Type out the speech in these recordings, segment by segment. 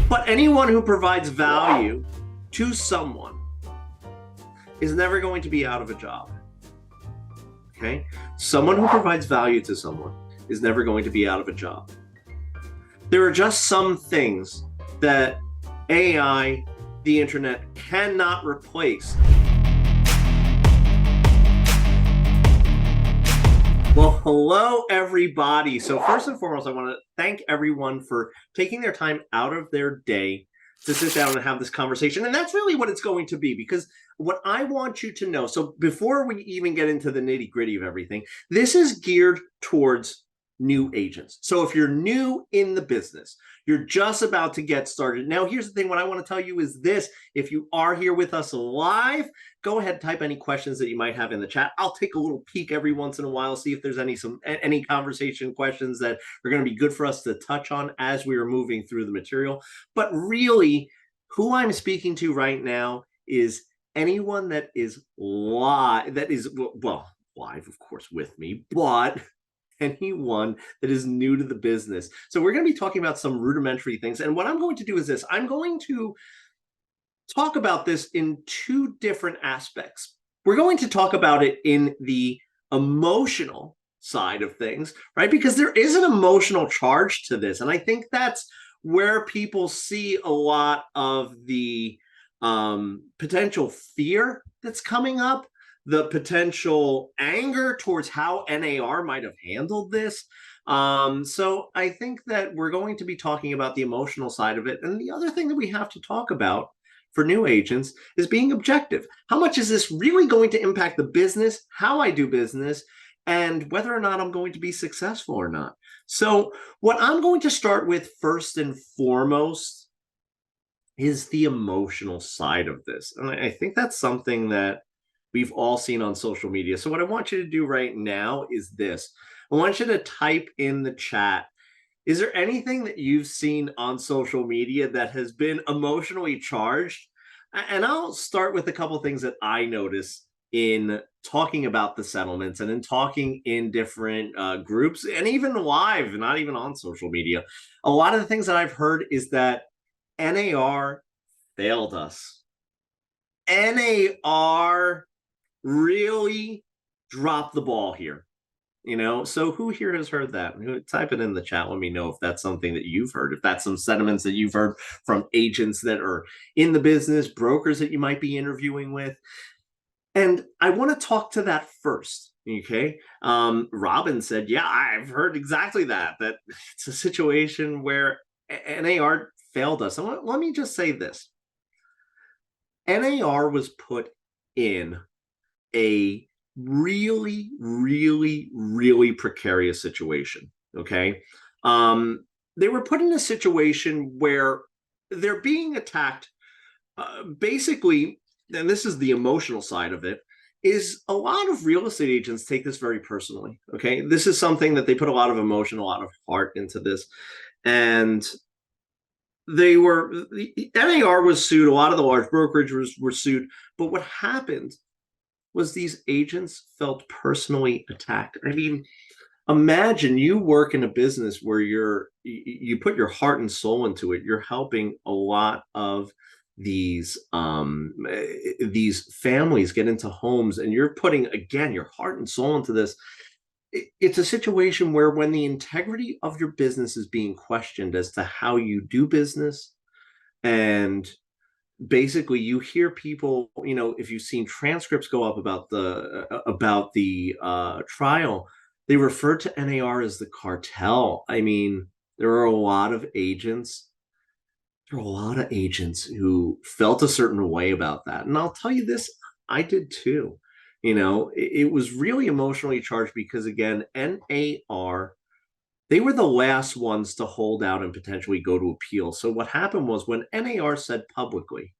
But anyone who provides value to someone is never going to be out of a job. Okay? Someone who provides value to someone is never going to be out of a job. There are just some things that AI, the internet, cannot replace. Well, hello, everybody. So first and foremost, I want to thank everyone for taking their time out of their day to sit down and have this conversation. And that's really what it's going to be, because what I want you to know, so before we even get into the nitty gritty of everything, this is geared towards new agents. So if you're new in the business, you're just about to get started. Now, here's the thing. What I want to tell you is this. If you are here with us live, go ahead and type any questions that you might have in the chat. I'll take a little peek every once in a while, see if there's any conversation questions that are going to be good for us to touch on as we are moving through the material. But really, who I'm speaking to right now is anyone that is live, live, of course, with me, but anyone that is new to the business. So we're going to be talking about some rudimentary things. And what I'm going to do is this. I'm going to talk about this in two different aspects. We're going to talk about it in the emotional side of things, right? Because there is an emotional charge to this. And I think that's where people see a lot of the potential fear that's coming up, the potential anger towards how NAR might have handled this. So I think that we're going to be talking about the emotional side of it. And the other thing that we have to talk about for new agents is being objective. How much is this really going to impact the business, how I do business, and whether or not I'm going to be successful or not? So what I'm going to start with first and foremost is the emotional side of this. And I think that's something that we've all seen on social media. So what I want you to do right now is this. I want you to type in the chat, is there anything that you've seen on social media that has been emotionally charged? And I'll start with a couple of things that I notice in talking about the settlements and in talking in different groups and even live, not even on social media. A lot of the things that I've heard is that NAR failed us. NAR really dropped the ball here. So who here has heard that? Type it in the chat. Let me know if that's something that you've heard, if that's some sentiments that you've heard from agents that are in the business, brokers that you might be interviewing with. And I want to talk to that first. Okay. Robin said, yeah, I've heard exactly that it's a situation where NAR failed us. And let me just say this. NAR was put in a really, really, really precarious situation. Okay. They were put in a situation where they're being attacked. Basically, and this is the emotional side of it, is a lot of real estate agents take this very personally. Okay. This is something that they put a lot of emotion, a lot of heart into this. And NAR was sued. A lot of the large brokerages were sued. But what happened was these agents felt personally attacked. I mean, imagine you work in a business where you put your heart and soul into it. You're helping a lot of these families get into homes, and you're putting, again, your heart and soul into this. It's a situation where when the integrity of your business is being questioned as to how you do business, and basically you hear people, if you've seen transcripts go up about the trial, they refer to NAR as the cartel. I mean, there are a lot of agents who felt a certain way about that. And I'll tell you this, I did too. It was really emotionally charged because, again, NAR, they were the last ones to hold out and potentially go to appeal. So what happened was, when NAR said publicly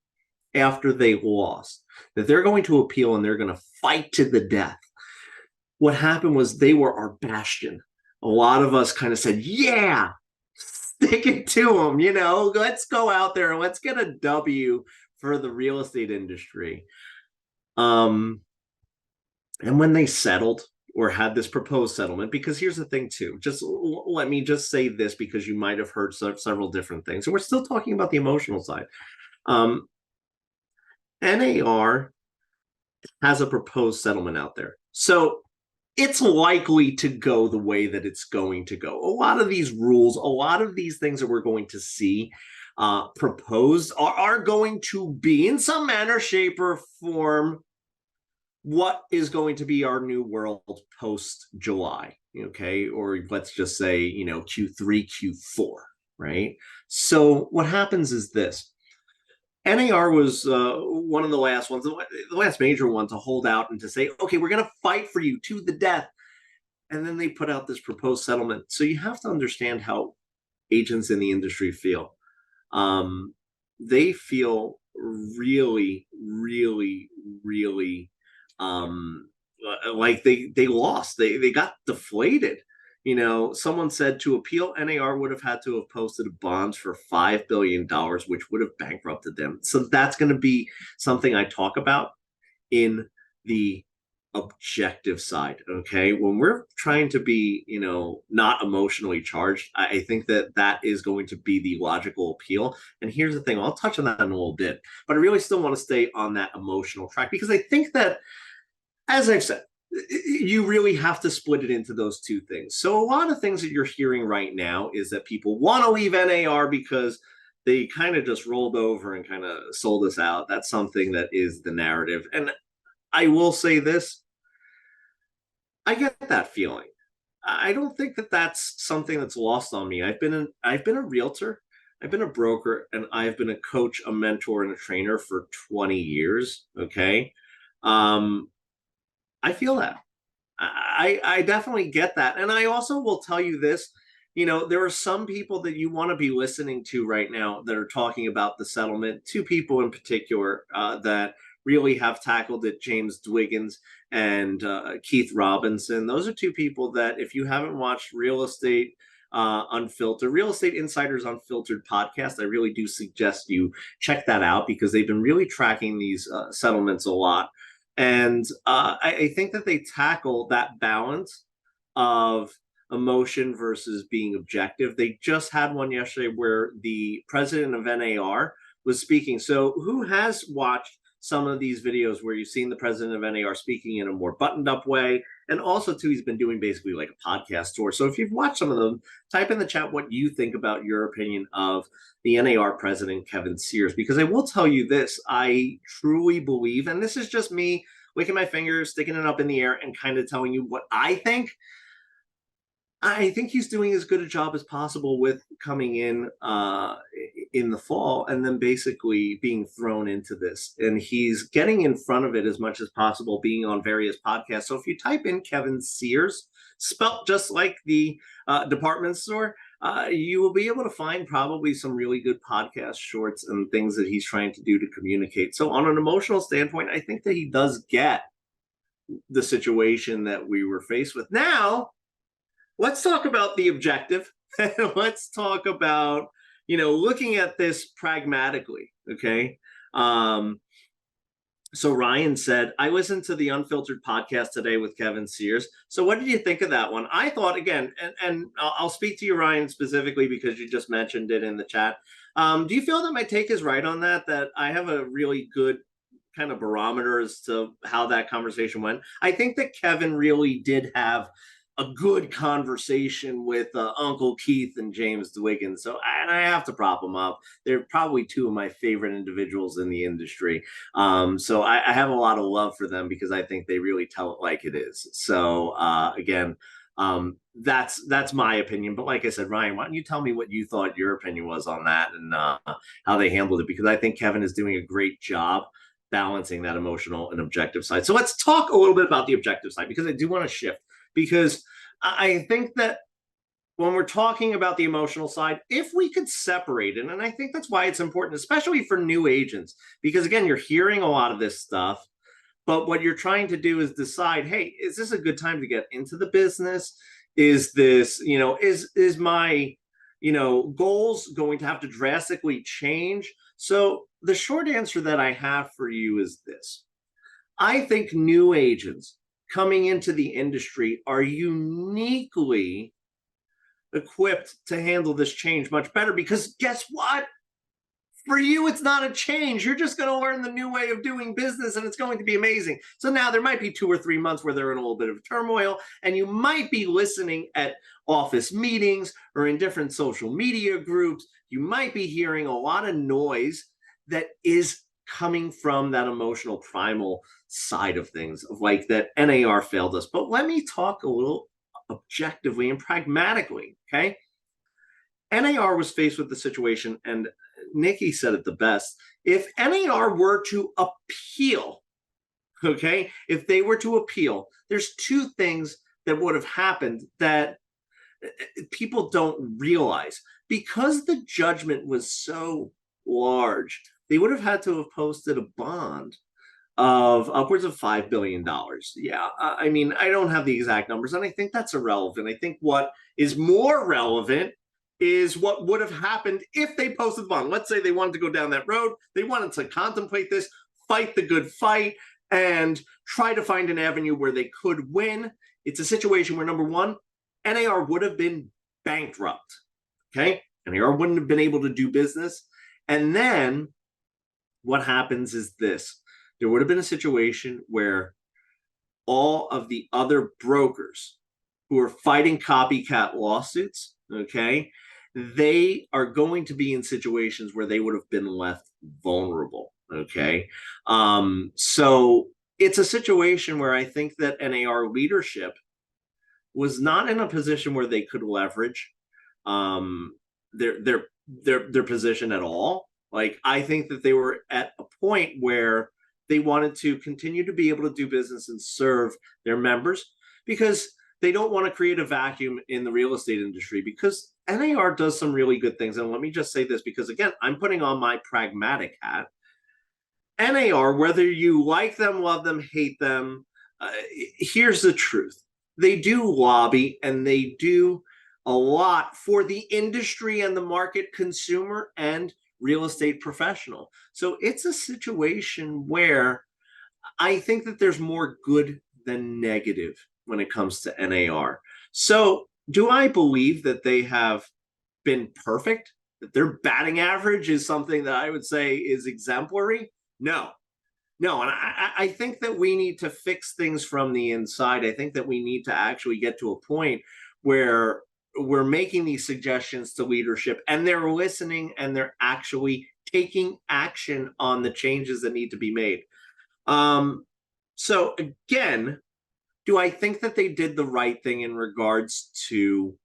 after they lost that they're going to appeal and they're going to fight to the death, what happened was they were our bastion. A lot of us kind of said, yeah, stick it to them, let's go out there and let's get a W for the real estate industry. And when they settled, or had this proposed settlement, because here's the thing too, just let me just say this, because you might have heard several different things, and we're still talking about the emotional side. NAR has a proposed settlement out there, so it's likely to go the way that it's going to go. A lot of these rules, a lot of these things that we're going to see proposed are going to be, in some manner, shape, or form, what is going to be our new world post July, okay? Or let's just say, Q3, Q4, right? So what happens is this. NAR was one of the last ones, the last major one to hold out and to say, okay, we're going to fight for you to the death. And then they put out this proposed settlement. So you have to understand how agents in the industry feel. They feel really, really, really like they lost. They got deflated. Someone said to appeal, NAR would have had to have posted bonds for $5 billion, which would have bankrupted them. So that's going to be something I talk about in the objective side. Okay, when we're trying to be not emotionally charged, I think that is going to be the logical appeal. And here's the thing, I'll touch on that in a little bit, but I really still want to stay on that emotional track, because I think that, as I've said, you really have to split it into those two things. So a lot of things that you're hearing right now is that people want to leave NAR because they kind of just rolled over and kind of sold us out. That's something that is the narrative. And I will say this, I get that feeling. I don't think that that's something that's lost on me. I've been a realtor, I've been a broker, and I've been a coach, a mentor, and a trainer for 20 years. Okay. I feel that. I definitely get that. And I also will tell you this, there are some people that you want to be listening to right now that are talking about the settlement. Two people in particular that really have tackled it, James Dwiggins and Keith Robinson. Those are two people that, if you haven't watched Real Estate Unfiltered, Real Estate Insiders Unfiltered podcast, I really do suggest you check that out, because they've been really tracking these settlements a lot. And I think that they tackle that balance of emotion versus being objective. They just had one yesterday where the president of NAR was speaking. So who has watched some of these videos where you've seen the president of NAR speaking in a more buttoned up way? And also, too, he's been doing basically like a podcast tour. So if you've watched some of them, type in the chat what you think about your opinion of the NAR president, Kevin Sears. Because I will tell you this, I truly believe, and this is just me licking my fingers, sticking it up in the air, and kind of telling you what I think. I think he's doing as good a job as possible with coming in the fall and then basically being thrown into this. And he's getting in front of it as much as possible, being on various podcasts. So if you type in Kevin Sears, spelt just like the department store, you will be able to find probably some really good podcast shorts and things that he's trying to do to communicate. So on an emotional standpoint, I think that he does get the situation that we were faced with. Now, let's talk about the objective. Let's talk about, looking at this pragmatically. Okay. So Ryan said, I listened to the Unfiltered podcast today with Kevin Sears. So what did you think of that one? I thought, again, and I'll speak to you, Ryan, specifically because you just mentioned it in the chat. Do you feel that my take is right on that I have a really good kind of barometer as to how that conversation went? I think that Kevin really did have a good conversation with Uncle Keith and James Dwiggins. So I have to prop them up. They're probably two of my favorite individuals in the industry. So I have a lot of love for them because I think they really tell it like it is. So again, that's my opinion. But like I said, Ryan, why don't you tell me what you thought your opinion was on that and how they handled it? Because I think Kevin is doing a great job balancing that emotional and objective side. So let's talk a little bit about the objective side, because I do want to shift. Because I think that when we're talking about the emotional side, if we could separate it, and I think that's why it's important, especially for new agents, because again, you're hearing a lot of this stuff, but what you're trying to do is decide, hey, is this a good time to get into the business? Is this, is my, goals going to have to drastically change? So the short answer that I have for you is this. I think new agents coming into the industry are uniquely equipped to handle this change much better, because guess what? For you, it's not a change. You're just going to learn the new way of doing business, and it's going to be amazing. So now there might be 2 or 3 months where they're in a little bit of turmoil, and you might be listening at office meetings or in different social media groups. You might be hearing a lot of noise that is coming from that emotional primal side of things, of like that NAR failed us. But let me talk a little objectively and pragmatically, okay? NAR was faced with the situation, and Nikki said it the best. If NAR were to appeal, okay, if they were to appeal, there's 2 things that would have happened that people don't realize. Because the judgment was so large, they would have had to have posted a bond of upwards of $5 billion. Yeah, I mean, I don't have the exact numbers, and I think that's irrelevant. I think what is more relevant is what would have happened if they posted the bond. Let's say they wanted to go down that road. They wanted to contemplate this, fight the good fight, and try to find an avenue where they could win. It's a situation where, number one, NAR would have been bankrupt. Okay? NAR wouldn't have been able to do business. And then what happens is this. There would have been a situation where all of the other brokers who are fighting copycat lawsuits, okay, they are going to be in situations where they would have been left vulnerable, okay? So it's a situation where I think that NAR leadership was not in a position where they could leverage their position at all. Like, I think that they were at a point where they wanted to continue to be able to do business and serve their members, because they don't want to create a vacuum in the real estate industry, because NAR does some really good things. And let me just say this, because again, I'm putting on my pragmatic hat. NAR, whether you like them, love them, hate them, here's the truth. They do lobby, and they do a lot for the industry and the market consumer and real estate professional. So it's a situation where I think that there's more good than negative when it comes to NAR. So do I believe that they have been perfect? That their batting average is something that I would say is exemplary? No. No, and I think that we need to fix things from the inside. I think that we need to actually get to a point where we're making these suggestions to leadership, and they're listening, and they're actually taking action on the changes that need to be made. So again, do I think that they did the right thing in regards to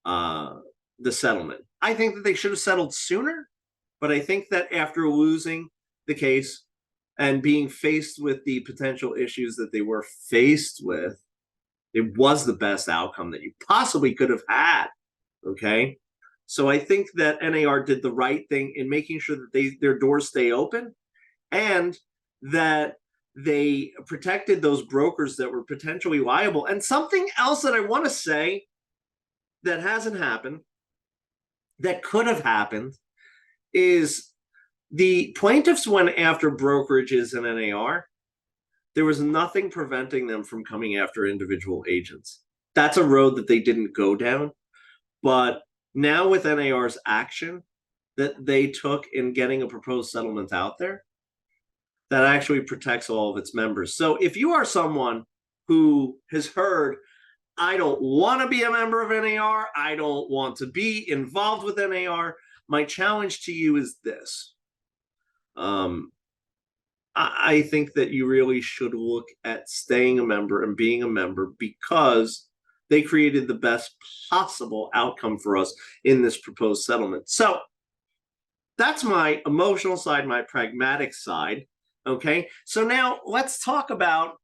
the settlement? I think that they should have settled sooner, but I think that after losing the case and being faced with the potential issues that they were faced with, it was the best outcome that you possibly could have had, okay? So I think that NAR did the right thing in making sure that their doors stay open, and that they protected those brokers that were potentially liable. And something else that I want to say that hasn't happened, that could have happened, is the plaintiffs went after brokerages and NAR. There was nothing preventing them from coming after individual agents. That's a road that they didn't go down. But now with NAR's action that they took in getting a proposed settlement out there, that actually protects all of its members. So if you are someone who has heard, I don't want to be a member of NAR, I don't want to be involved with NAR, my challenge to you is this. I think that you really should look at staying a member and being a member, because they created the best possible outcome for us in this proposed settlement. So that's my emotional side, my pragmatic side. Okay, so now let's talk about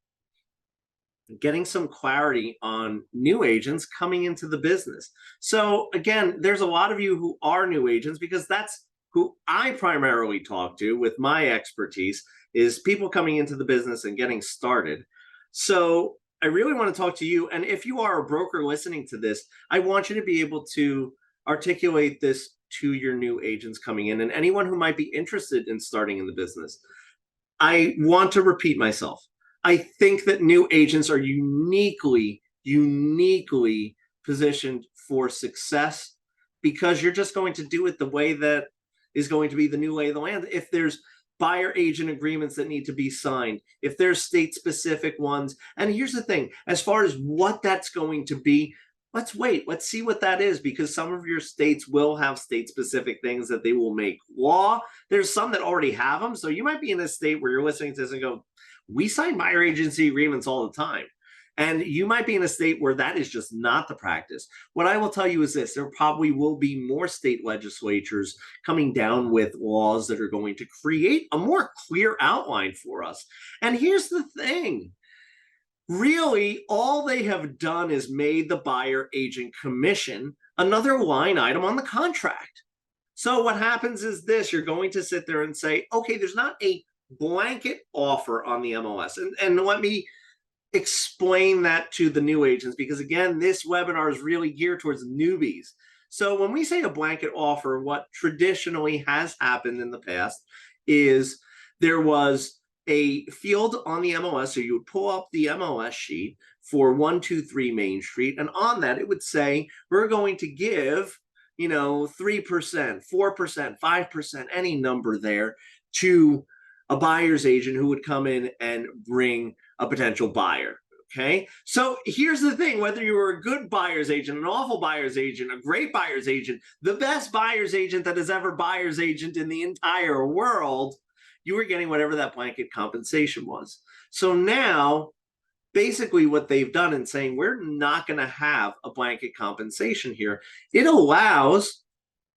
getting some clarity on new agents coming into the business. So again, there's a lot of you who are new agents, because that's who I primarily talk to with my expertise, is people coming into the business and getting started. So I really want to talk to you. And if you are a broker listening to this, I want you to be able to articulate this to your new agents coming in, and anyone who might be interested in starting in the business. I want to repeat myself. I think that new agents are uniquely positioned for success because you're just going to do it the way that is going to be the new lay of the land. If there's buyer agent agreements that need to be signed, if there's state specific ones. And here's the thing, as far as what that's going to be, let's wait, let's see what that is, because some of your states will have state specific things that they will make law. There's some that already have them. So you might be in a state where you're listening to this and go, we sign buyer agency agreements all the time. And you might be in a state where that is just not the practice. What I will tell you is this, there probably will be more state legislatures coming down with laws that are going to create a more clear outline for us. And here's the thing. Really, all they have done is made the buyer agent commission another line item on the contract. So what happens is this, you're going to sit there and say, okay, there's not a blanket offer on the MLS. And let me explain that to the new agents, because again, this webinar is really geared towards newbies. So when we say a blanket offer, what traditionally has happened in the past is there was a field on the MLS. So you would pull up the MLS sheet for 123 Main Street. And on that, it would say, we're going to give, 3%, 4%, 5%, any number there to a buyer's agent who would come in and bring a potential buyer. Okay. So here's the thing, whether you were a good buyer's agent, an awful buyer's agent, a great buyer's agent, the best buyer's agent that has ever buyer's agent in the entire world, you were getting whatever that blanket compensation was. So now, basically what they've done in saying, we're not going to have a blanket compensation here, it allows,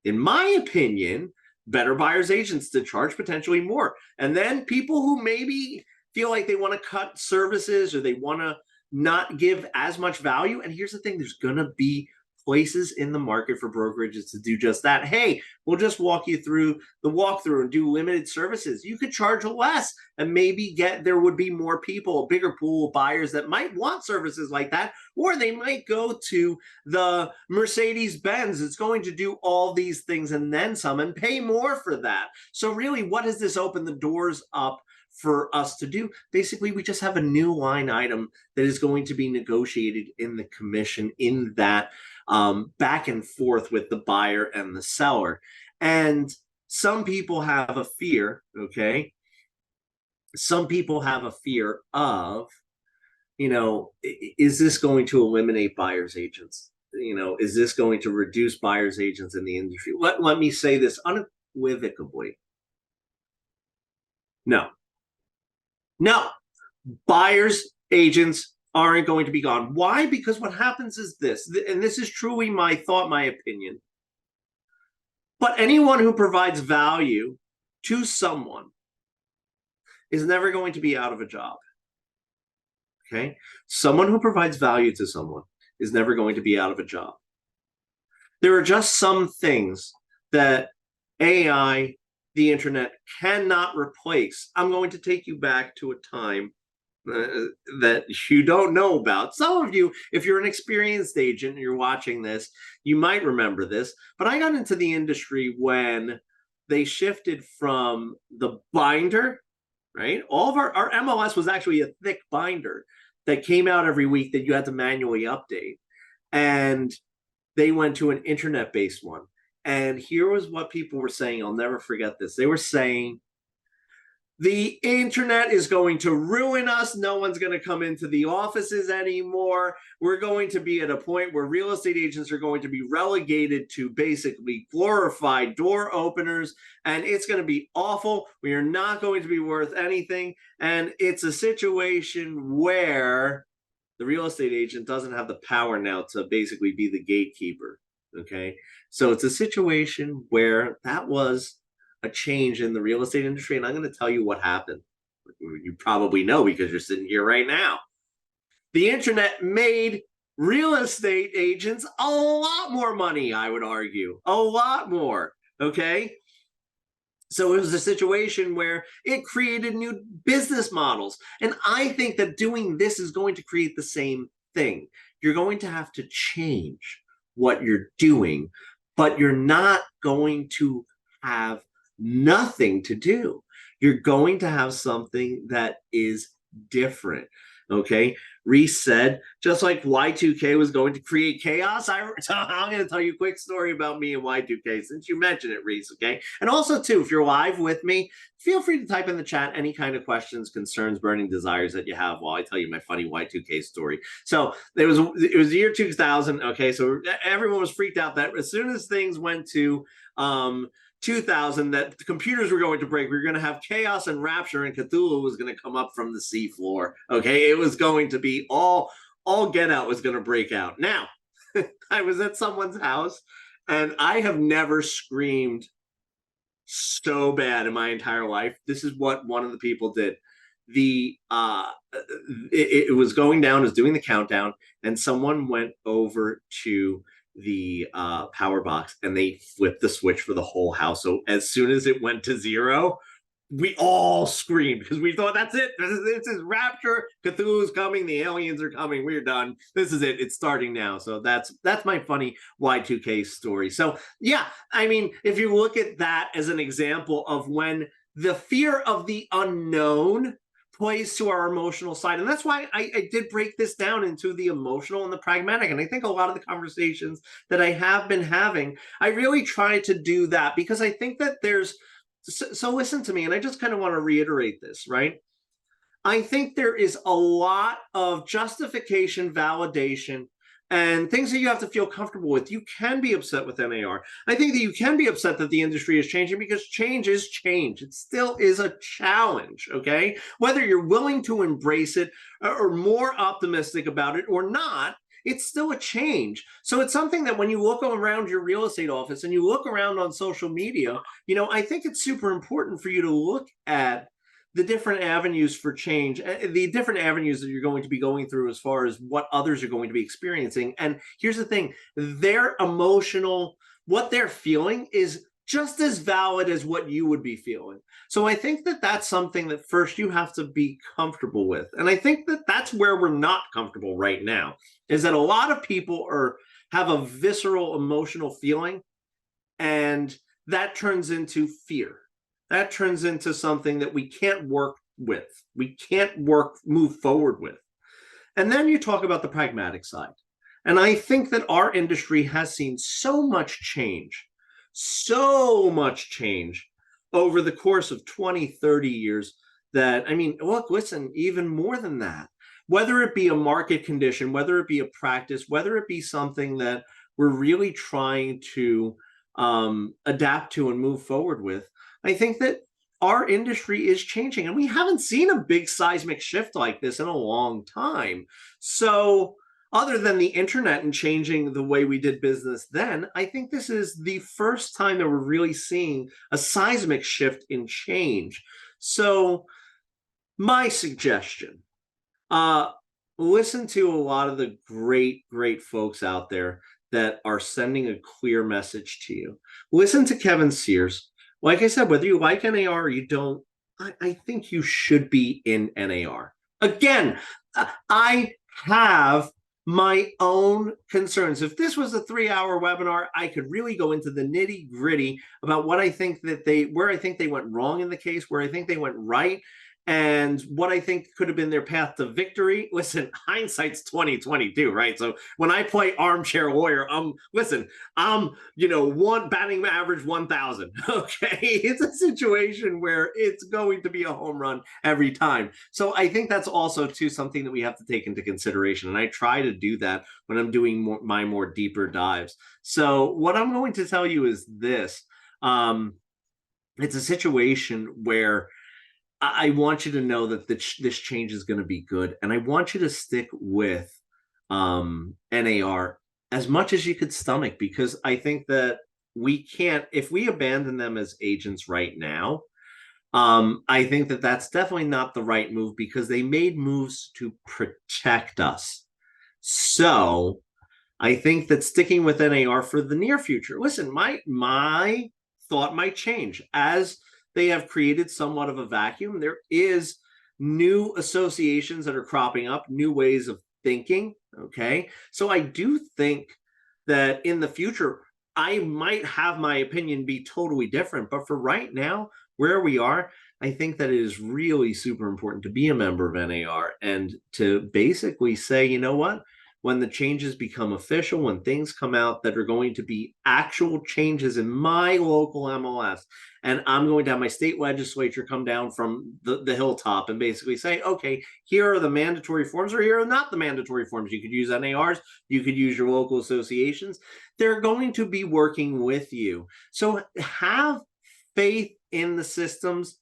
in my opinion, better buyer's agents to charge potentially more. And then people who maybe feel like they want to cut services or they want to not give as much value. And here's the thing, there's going to be places in the market for brokerages to do just that. Hey, we'll just walk you through the walkthrough and do limited services. You could charge less and maybe there would be more people, a bigger pool of buyers that might want services like that, or they might go to the Mercedes-Benz. It's going to do all these things and then some and pay more for that. So really, what does this open the doors up for us to do? Basically, we just have a new line item that is going to be negotiated in the commission in that back and forth with the buyer and the seller. And some people have a fear, okay? Some people have a fear of, is this going to eliminate buyer's agents? Is this going to reduce buyer's agents in the industry? Let me say this unequivocally. No. Buyer's agents aren't going to be gone. Why? Because what happens is this, and this is truly my thought, my opinion, but anyone who provides value to someone is never going to be out of a job. Okay? Someone who provides value to someone is never going to be out of a job. There are just some things that AI, the internet, cannot replace. I'm going to take you back to a time that you don't know about. Some of you, if you're an experienced agent and you're watching this, you might remember this, but I got into the industry when they shifted from the binder, right? All of our MLS was actually a thick binder that came out every week that you had to manually update. And they went to an internet-based one. And here was what people were saying. I'll never forget this. They were saying, the internet is going to ruin us. No one's going to come into the offices anymore. We're going to be at a point where real estate agents are going to be relegated to basically glorified door openers, and it's going to be awful. We are not going to be worth anything. And it's a situation where the real estate agent doesn't have the power now to basically be the gatekeeper. Okay. So it's a situation where that was a change in the real estate industry. And I'm going to tell you what happened. You probably know because you're sitting here right now. The internet made real estate agents a lot more money, I would argue. A lot more. Okay. So it was a situation where it created new business models. And I think that doing this is going to create the same thing. You're going to have to change what you're doing, but you're not going to have nothing to do. You're going to have something that is different. Okay. Reese said, just like Y2K was going to create chaos, I'm going to tell you a quick story about me and Y2K since you mentioned it, Reese. Okay. And also, too, if you're live with me, feel free to type in the chat any kind of questions, concerns, burning desires that you have while I tell you my funny Y2K story. So it was the year 2000. Okay. So everyone was freaked out that as soon as things went to 2000, that the computers were going to break. We were going to have chaos and rapture, and Cthulhu was going to come up from the seafloor. Okay, it was going to be all get out was going to break out. Now, I was at someone's house, and I have never screamed so bad in my entire life. This is what one of the people did. It was going down, it was doing the countdown, and someone went over to the power box and they flipped the switch for the whole house. So as soon as it went to 0, we all screamed because we thought, that's it. This is rapture. Cthulhu's coming. The aliens are coming. We're done. This is it. It's starting now. So that's my funny Y2K story. So yeah, I mean, if you look at that as an example of when the fear of the unknown plays to our emotional side. And that's why I did break this down into the emotional and the pragmatic. And I think a lot of the conversations that I have been having, I really try to do that because I think that there's, so listen to me, and I just kind of want to reiterate this, right? I think there is a lot of justification, validation, and things that you have to feel comfortable with. You can be upset with NAR. I think that you can be upset that the industry is changing because change is change. It still is a challenge, okay? Whether you're willing to embrace it or more optimistic about it or not, it's still a change. So it's something that when you look around your real estate office and you look around on social media, you know, I think it's super important for you to look at the different avenues for change, the different avenues that you're going to be going through as far as what others are going to be experiencing. And here's the thing, their emotional, what they're feeling is just as valid as what you would be feeling. So I think that that's something that first you have to be comfortable with. And I think that that's where we're not comfortable right now, is that a lot of people have a visceral emotional feeling, and that turns into fear. That turns into something that we can't work with. We can't move forward with. And then you talk about the pragmatic side. And I think that our industry has seen so much change over the course of 20, 30 years that, I mean, look, listen, even more than that, whether it be a market condition, whether it be a practice, whether it be something that we're really trying to adapt to and move forward with, I think that our industry is changing, and we haven't seen a big seismic shift like this in a long time. So other than the internet and changing the way we did business then, I think this is the first time that we're really seeing a seismic shift in change. So my suggestion, listen to a lot of the great folks out there that are sending a clear message to you. Listen to Kevin Sears. Like I said, whether you like NAR or you don't, I think you should be in NAR. Again, I have my own concerns. If this was a 3-hour webinar, I could really go into the nitty gritty about what I think that where I think they went wrong in the case, where I think they went right, and what I think could have been their path to victory. Listen, hindsight's 2022, right? So when I play armchair lawyer, one batting average 1,000. Okay, it's a situation where it's going to be a home run every time. So I think that's also too something that we have to take into consideration, and I try to do that when I'm doing my more deeper dives. So what I'm going to tell you is this: it's a situation where I want you to know that this change is going to be good, and I want you to stick with NAR as much as you could stomach, because I think that we can't, if we abandon them as agents right now, I think that that's definitely not the right move, because they made moves to protect us. So I think that sticking with NAR for the near future, listen, my thought might change as they have created somewhat of a vacuum. There is new associations that are cropping up, new ways of thinking. Okay. So I do think that in the future, I might have my opinion be totally different. But for right now, where we are, I think that it is really super important to be a member of NAR and to basically say, you know what? When the changes become official, when things come out that are going to be actual changes in my local MLS, and I'm going to have my state legislature come down from the hilltop and basically say, okay, here are the mandatory forms, or here are not the mandatory forms. You could use NARs, you could use your local associations. They're going to be working with you. So have faith in the systems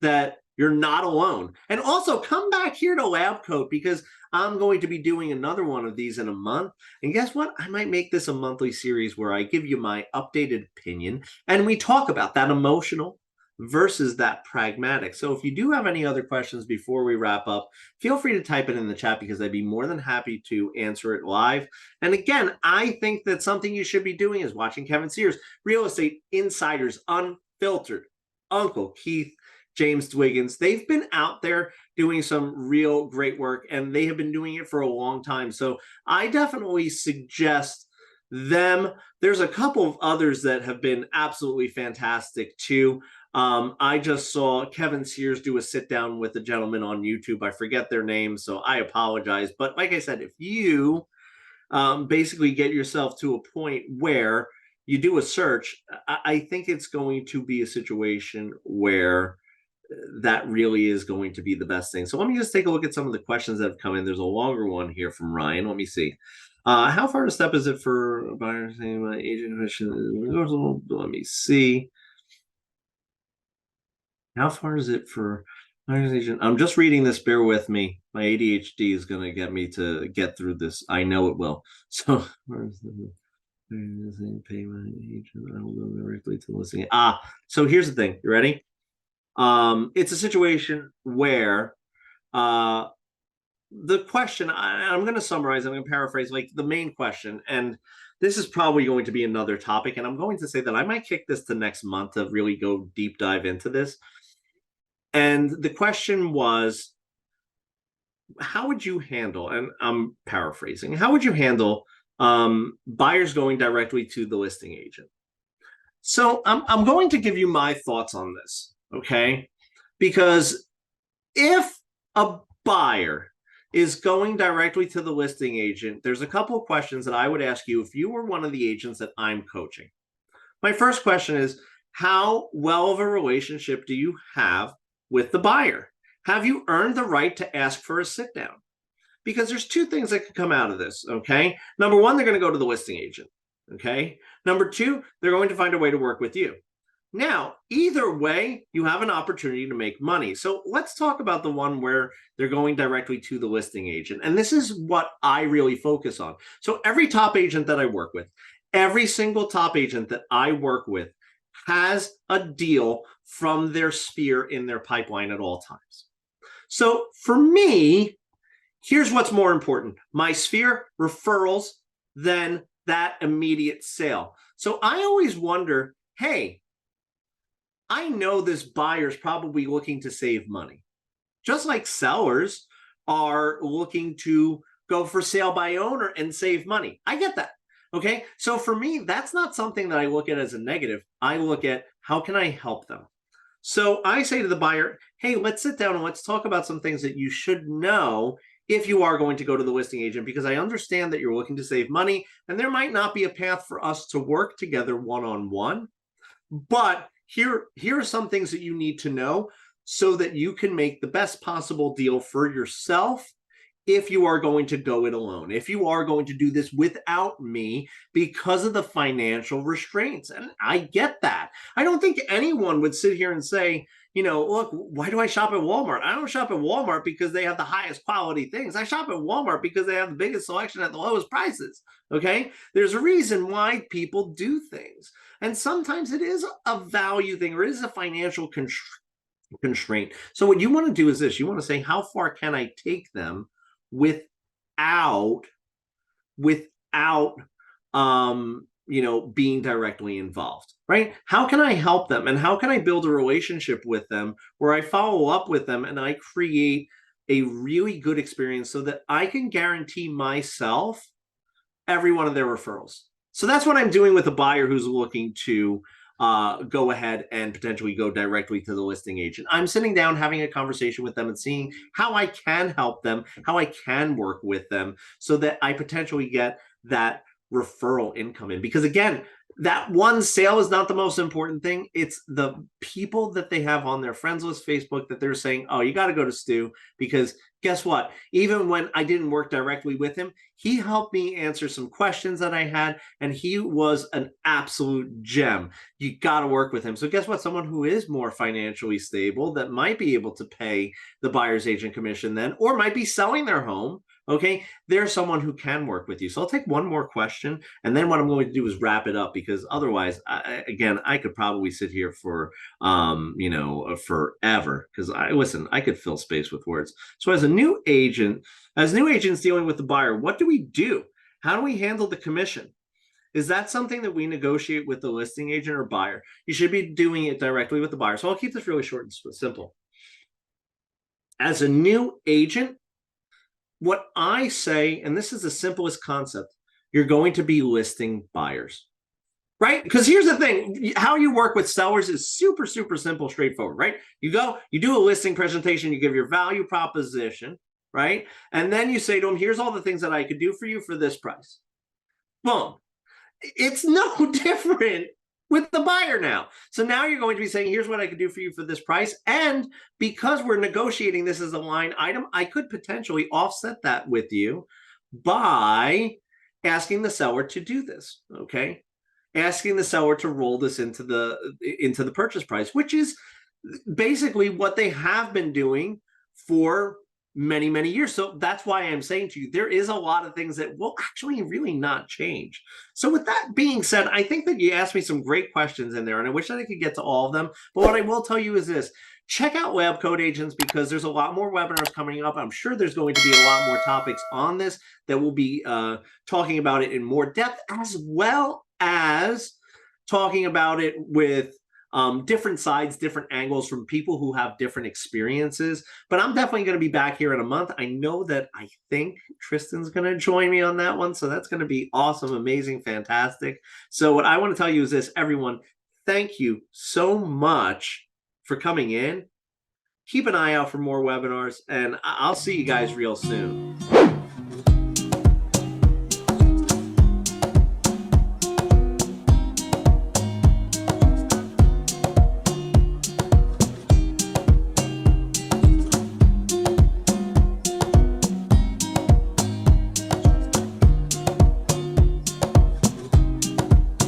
that you're not alone. And also come back here to Lab Coat, because I'm going to be doing another one of these in a month. And guess what? I might make this a monthly series where I give you my updated opinion and we talk about that emotional versus that pragmatic. So if you do have any other questions before we wrap up, feel free to type it in the chat, because I'd be more than happy to answer it live. And again, I think that something you should be doing is watching Kevin Sears, Real Estate Insiders Unfiltered, Uncle Keith, James Dwiggins. They've been out there doing some real great work, and they have been doing it for a long time. So I definitely suggest them. There's a couple of others that have been absolutely fantastic too. I just saw Kevin Sears do a sit down with a gentleman on YouTube. I forget their name, so I apologize. But like I said, if you basically get yourself to a point where you do a search, I think it's going to be a situation where that really is going to be the best thing. So let me just take a look at some of the questions that have come in. There's a longer one here from Ryan. Let me see. How far a step is it for buyers saying my agent commission? Let me see. How far is it for buyer's agent? I'm just reading this. Bear with me. My ADHD is going to get me to get through this. I know it will. So where's the pay my agent? I will go directly to listing. So here's the thing. You ready? It's a situation where the question, I'm going to summarize, I'm going to paraphrase, like the main question, and this is probably going to be another topic, and I'm going to say that I might kick this to next month to really go deep dive into this. And the question was, how would you handle, and I'm paraphrasing, how would you handle buyers going directly to the listing agent? So I'm going to give you my thoughts on this. Okay, because if a buyer is going directly to the listing agent, there's a couple of questions that I would ask you if you were one of the agents that I'm coaching. My first question is, how well of a relationship do you have with the buyer? Have you earned the right to ask for a sit down? Because there's two things that could come out of this. Okay, number one, they're going to go to the listing agent. Okay, number two, they're going to find a way to work with you. Now, either way, you have an opportunity to make money. So let's talk about the one where they're going directly to the listing agent. And this is what I really focus on. So every top agent that I work with, every single top agent that I work with has a deal from their sphere in their pipeline at all times. So for me, here's what's more important: my sphere, referrals, than that immediate sale. So I always wonder, hey, I know this buyer's probably looking to save money, just like sellers are looking to go for sale by owner and save money. I get that. Okay. So for me, that's not something that I look at as a negative. I look at, how can I help them? So I say to the buyer, hey, let's sit down and let's talk about some things that you should know if you are going to go to the listing agent, because I understand that you're looking to save money and there might not be a path for us to work together one-on-one, but here are some things that you need to know so that you can make the best possible deal for yourself if you are going to go it alone, if you are going to do this without me because of the financial restraints. And I get that. I don't think anyone would sit here and say, you know, look, why do I shop at Walmart? I don't shop at Walmart because they have the highest quality things. I shop at Walmart because they have the biggest selection at the lowest prices. Okay. There's a reason why people do things. And sometimes it is a value thing, or it is a financial constraint. So what you want to do is this: you want to say, how far can I take them without being directly involved, right? How can I help them, and how can I build a relationship with them where I follow up with them and I create a really good experience so that I can guarantee myself every one of their referrals? So that's what I'm doing with a buyer who's looking to go ahead and potentially go directly to the listing agent. I'm sitting down, having a conversation with them and seeing how I can help them, how I can work with them so that I potentially get that referral income in. Because again, that one sale is not the most important thing. It's the people that they have on their friends list, Facebook, that they're saying, oh, you got to go to Stu, because guess what? Even when I didn't work directly with him, he helped me answer some questions that I had, and he was an absolute gem. You got to work with him. So guess what? Someone who is more financially stable that might be able to pay the buyer's agent commission then, or might be selling their home, okay, there's someone who can work with you. So I'll take one more question, and then what I'm going to do is wrap it up, because otherwise, I could probably sit here for, forever, because I could fill space with words. So as new agents dealing with the buyer, what do we do? How do we handle the commission? Is that something that we negotiate with the listing agent or buyer? You should be doing it directly with the buyer. So I'll keep this really short and simple. As a new agent, what I say, and this is the simplest concept, you're going to be listing buyers, right? Because here's the thing, how you work with sellers is super, super simple, straightforward, right? You go, you do a listing presentation, you give your value proposition, right? And then you say to them, here's all the things that I could do for you for this price. Boom. It's no different with the buyer now. So now you're going to be saying, here's what I could do for you for this price. And because we're negotiating this as a line item, I could potentially offset that with you by asking the seller to do this, okay? Asking the seller to roll this into the purchase price, which is basically what they have been doing for many, many years. So that's why I'm saying to you, there is a lot of things that will actually really not change. So with that being said, I think that you asked me some great questions in there, and I wish that I could get to all of them. But what I will tell you is this: check out Lab Coat Agents, because there's a lot more webinars coming up. I'm sure there's going to be a lot more topics on this that we'll be talking about it in more depth, as well as talking about it with different sides, different angles from people who have different experiences. But I'm definitely going to be back here in a month. I know that I think Tristan's going to join me on that one. So that's going to be awesome, amazing, fantastic. So what I want to tell you is this: everyone, thank you so much for coming in. Keep an eye out for more webinars, and I'll see you guys real soon.